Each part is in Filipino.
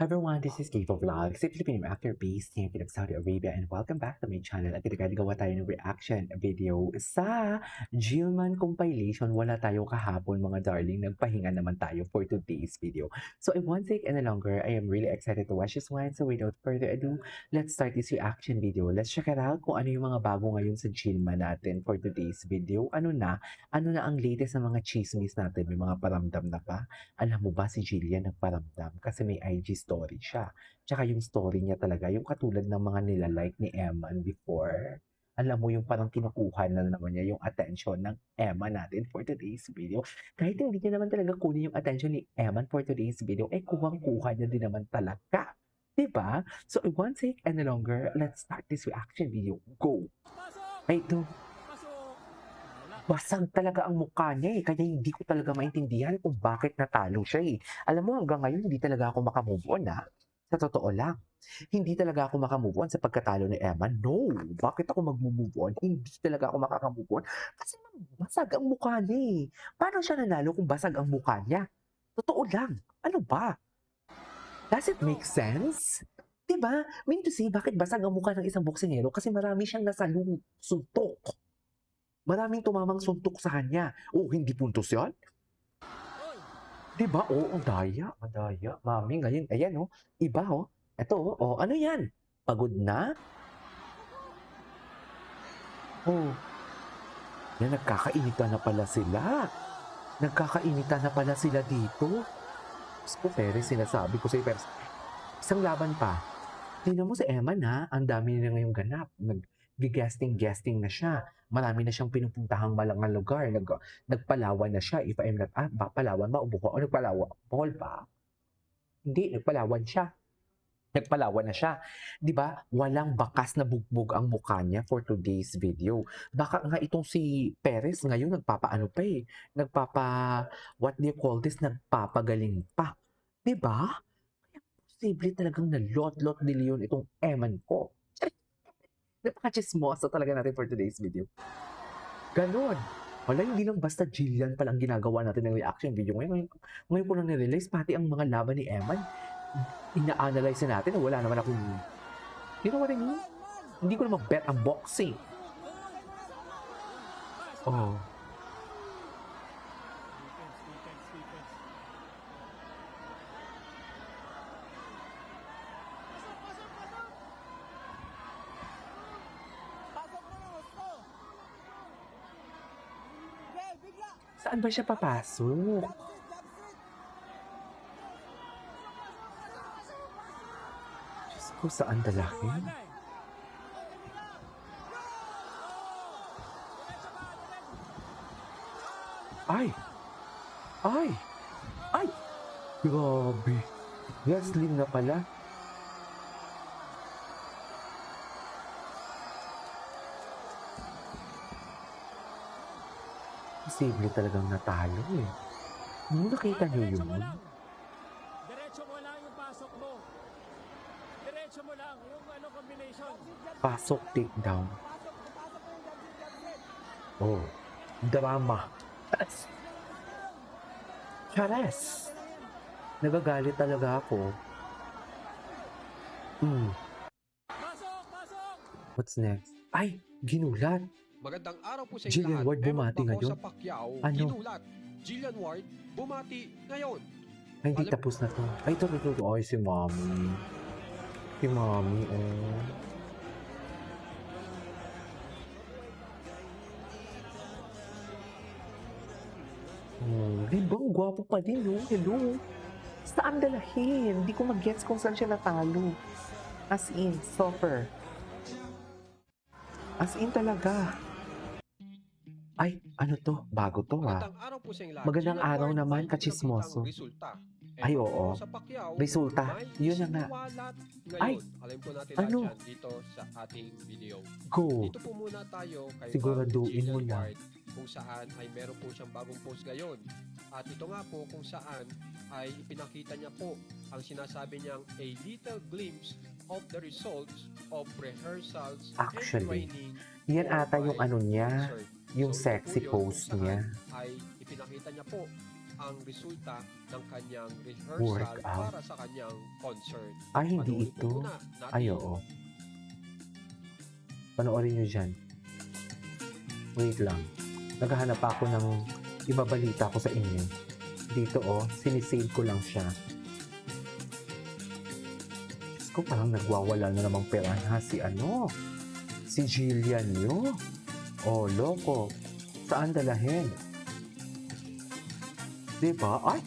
Hi everyone, this is Kevo Vlogs, a Filipino actor based here in Saudi Arabia, and welcome back to my channel. At gawa tayo ng reaction video sa Gilman compilation. Wala tayo kahapon mga darling, nagpahinga naman tayo for today's video. So I won't take any longer. I am really excited to watch this one. So without further ado, let's start this reaction video. Let's check it out kung ano yung mga bago ngayon sa Gilman natin for today's video. Ano na ang latest na mga chismis natin? May mga paramdam na pa? Alam mo ba si Jillian nagparamdam kasi may IG story siya. Tsaka yung story niya talaga, yung katulad ng mga nilalike ni Eman before. Alam mo yung parang kinukuha na naman niya yung attention ng Emma natin for today's video. Kahit hindi niya naman talaga kunin yung attention ni Eman for today's video, eh kuhang-kuha niya din naman talaga. Diba? So I won't take any longer. Let's start this reaction video. Go! Ay, ito. Basag talaga ang mukha niya kaya hindi ko talaga maintindihan kung bakit natalo siya Alam mo hanggang ngayon hindi talaga ako maka-move on sa totoo lang. Hindi talaga ako maka-move on sa pagkatalo ni Emma, no. Bakit ako mag-move on? Hindi talaga ako makaka-move on kasi basag ang mukha niya Paano siya nanalo kung basag ang mukha niya? Totoo lang, ano ba? Does it make sense? 'Di ba? Mean to say bakit basag ang mukha ng isang boksingero kasi marami siyang suntok. Maraming tumamang suntok sa kanya. Oh, hindi puntos 'yan? 'Di ba? Oo, ang daya. Mami ngayon ayan iba Eto ano 'yan? Pagod na? Oh, yan nagkakainitan na pala sila. Nagkakainitan na pala sila dito. Diyos ko, Perez, sinasabi ko sa'yo, Perez. Isang laban pa. Tingnan mo si Emma ang dami na ngayong ganap. Nag-guesting na siya. Marami na siyang pinupuntahang malangang lugar. Nagpalawan na siya. If I'm not, Palawan ba o Bohol? O nagpalawan? Bohol ba? Hindi, nagpalawan siya. Nagpalawan na siya. 'Di ba? Walang bakas na bugbog ang mukha niya for today's video. Baka nga itong si Perez ngayon nagpapaano pa what do you call this? Nagpapagaling pa. 'Di ba? Posible talagang nalot-lot ni Leon itong eman ko. Napaka-chismosa talaga natin for today's video. Ganon. Wala, hindi lang basta Jillian palang ginagawa natin ng reaction video. Ngayon ko lang nirelease, pati ang mga laban ni Eman, ina-analyze na natin na wala naman akong, you know what I mean? Hindi ko naman bet ang boxing. Oh. Saan ba siya papasok? Diyos ko, saan dalahin? Ay! Ay! Ay! Grabe! Wrestling na pala. Posible talagang natalo Nakita niyo yun? Diretso mo lang yung pasok mo. Diretso mo lang yung combination. Pasok, takedown. Oh, drama. Chares! Nagagalit talaga ako. Pasok! What's next? Ay, ginulat. Magandang araw po sa inyo Jillian lahat. Ward bumati ngayon? Sa Pacquiao, Ano? ginulat. Jillian Ward bumati ngayon. Ay, hindi tapos na to. Ay, ito. Ay, si Mommy. Si Mommy, di ba? Ang gwapo pa din, Hello. Saan dalahin? Hindi ko mag-gets kung saan siya natalo. As in, suffer. As in talaga. Ay, ano to? Bago to Magandang araw po sa inyo lahat. Magandang Jillian araw Ward, naman, may kachismoso. ipinakitang resulta. Ay, Eto oo. po sa Pacquiao, Resulta. may Yun na nga. siniwalat Ay, ngayon. Alam po natin ano? lahat yan dito sa ating video. Go. Dito po muna tayo kay Siguraduhin mo Jillian lang. Ward kung saan ay meron po siyang bagong post ngayon. At ito nga po kung saan ay ipinakita niya po ang sinasabi niyang a little glimpse of the results of rehearsals Actually, and training. yan ata yung ano niya, concert. yung So, ito sexy po yun pose kung saan niya. Ay ipinakita niya po ang resulta ng kanyang rehearsal Workout? para sa kanyang concert. Ay, hindi Panoorin po ito. muna natin. Ay, oo. Panoorin nyo dyan. Wait lang. Naghahanap ako ng ibabalita ko sa inyo. Dito, sinisave ko lang siya. Diyos ko, parang nagwawala na namang pera ha si Jillian nyo. Oh, loko. Saan dalahin? Diba? Ay!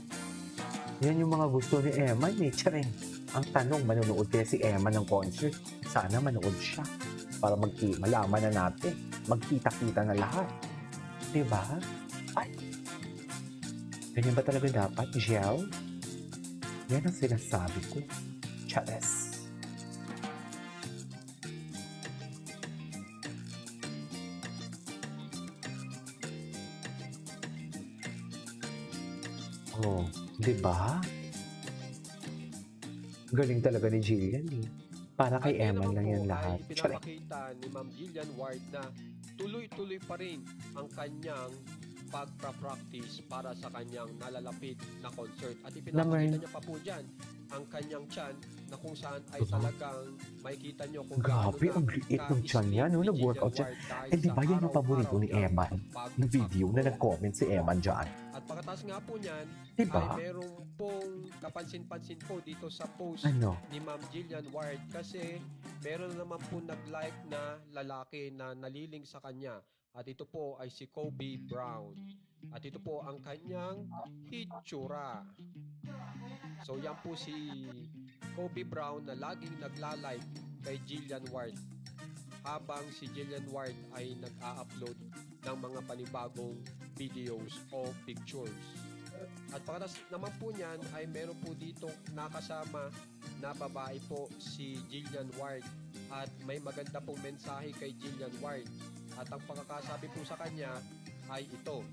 Yan yung mga gusto ni Emma, Charing. Ang tanong, manonood kaya si Emma ng concert? Sana manood siya. Para malaman na natin. Magkita-kita na lahat. Diba? Ay! Ganyan ba talaga dapat, Gel? Yan ang sinasabi ko. Chares. Oh, di ba? Galing talaga ni Jillian eh. Para kay At Emma naman lang po yan lahat. ay Charing. pinapakita ni Ma'am Jillian Ward na tuloy-tuloy pa rin ang kanyang pagpa-practice para sa kanyang nalalapit na concert. At ipinapakita niya pa po dyan ang kanyang tiyan na kung saan ay Diba? talagang makikita nyo kung Grabe, ang liit ng tiyan niya, no? Nag-workout siya. Eh, di ba yan yung paborito ni Emma? Yung video na nag-comment si Emma dyan. At pagkatapos nga po niyan, Diba? ay meron pong kapansin-pansin po dito sa post Ano? ni Ma'am Jillian Ward kasi meron naman po nag-like na lalaki na naliling sa kanya. At ito po ay si Kobe Brown. At ito po ang kanyang hitsura. So yan po si Kobe Brown na laging nagla-like kay Jillian Ward habang si Jillian Ward ay nag-a-upload ng mga panibagong videos o pictures. At pagkatapos naman po niyan ay meron po dito nakasama na babae po si Jillian Ward at may maganda pong mensahe kay Jillian Ward. At ang pagkakasabi po sa kanya ay ito.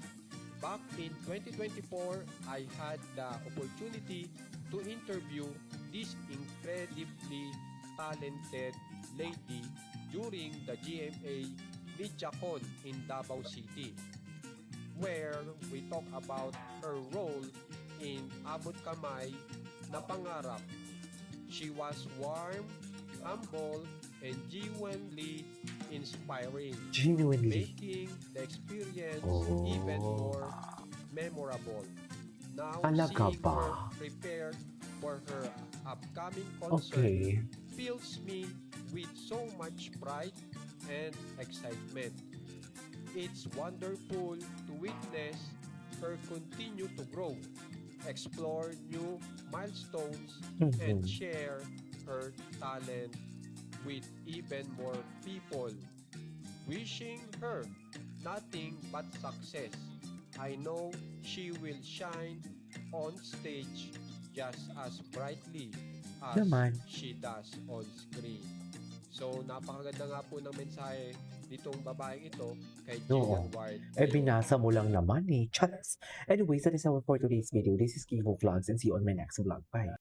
Back in 2024, I had the opportunity to interview this incredibly talented lady during the GMA MediaCon in Davao City, where we talk about her role in Abot Kamay na Pangarap. She was warm, humble, and genuinely inspiring, Genuinely. making the experience Oh. even more memorable. Now, Talaga seeing ba? her prepared for her upcoming concert Okay. fills me with so much pride and excitement. It's wonderful to witness her continue to grow, explore new milestones, and Mhm. share her talent with even more people. Wishing her nothing but success. I know she will shine on stage just as brightly as Naman. she does on screen. So, napakaganda nga po ng mensahe nitong babaeng ito kay Oo. Jillian Ward. Eh, binasa mo lang naman eh. Charas. Anyways, that is our for today's video. This is Kivo Vlogs and see you on my next vlog. Bye.